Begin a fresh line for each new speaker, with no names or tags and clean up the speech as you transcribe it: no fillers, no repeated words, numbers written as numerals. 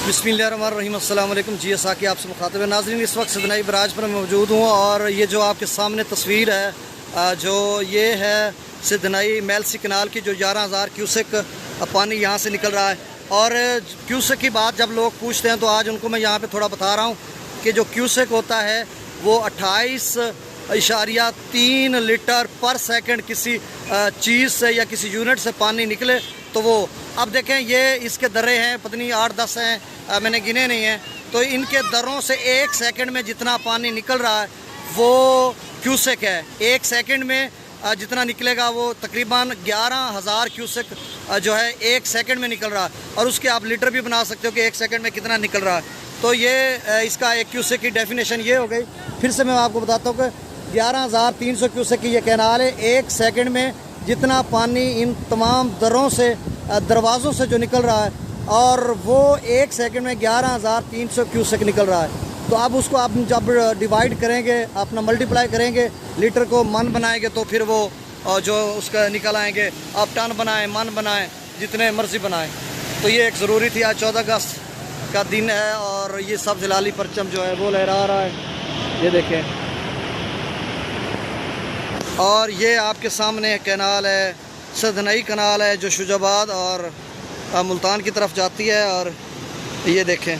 बिस्मिल्लाहिर्रहमानिर्रहीम अस्सलाम वालेकुम। जी साकी आपसे मुखातब है। नाज़रीन, इस वक्त सदनाई बराज पर मैं मौजूद हूँ और ये जो आपके सामने तस्वीर है जो ये है सदनाई मेलसी कनाल की, जो 11,000 क्यूसेक पानी यहाँ से निकल रहा है। और क्यूसेक की बात जब लोग पूछते हैं तो आज उनको मैं यहाँ पे थोड़ा बता रहा हूँ कि जो क्यूसेक होता है वो 28.3 लीटर पर सेकंड किसी चीज़ से या किसी यूनिट से पानी निकले तो वो, अब देखें ये इसके दर्रे हैं, पता नहीं 8-10 हैं, मैंने गिने नहीं हैं। तो इनके दर्रों से 1 सेकंड में जितना पानी निकल रहा है वो क्यूसेक है। 1 सेकंड में जितना निकलेगा वो तकरीबन 11,000 क्यूसेक जो है 1 सेकंड में निकल रहा है। और उसके आप लीटर भी बना सकते हो कि 1 सेकंड में कितना निकल रहा है। तो ये इसका एक क्यूसेक की डेफिनेशन ये हो गई। फिर से मैं आपको बताता हूँ कि 11,300 क्यूसेक की ये कैनाल है। 1 सेकंड में जितना पानी इन तमाम दरों से, दरवाज़ों से जो निकल रहा है, और वो 1 सेकंड में 11,300 क्यूसेक निकल रहा है। तो अब उसको आप जब डिवाइड करेंगे, अपना मल्टीप्लाई करेंगे, लीटर को मन बनाएंगे तो फिर वो जो उसका निकल आएंगे। आप टन बनाएं, मन बनाएं, जितने मर्जी बनाएं। तो ये एक ज़रूरी थी। आज 14 अगस्त का दिन है और ये सब जलाली परचम जो है वो लहरा रहा है, ये देखें। और ये आपके सामने कैनाल है, सदनई कनाल है, जो शुजाबाद और मुल्तान की तरफ जाती है। और ये देखें।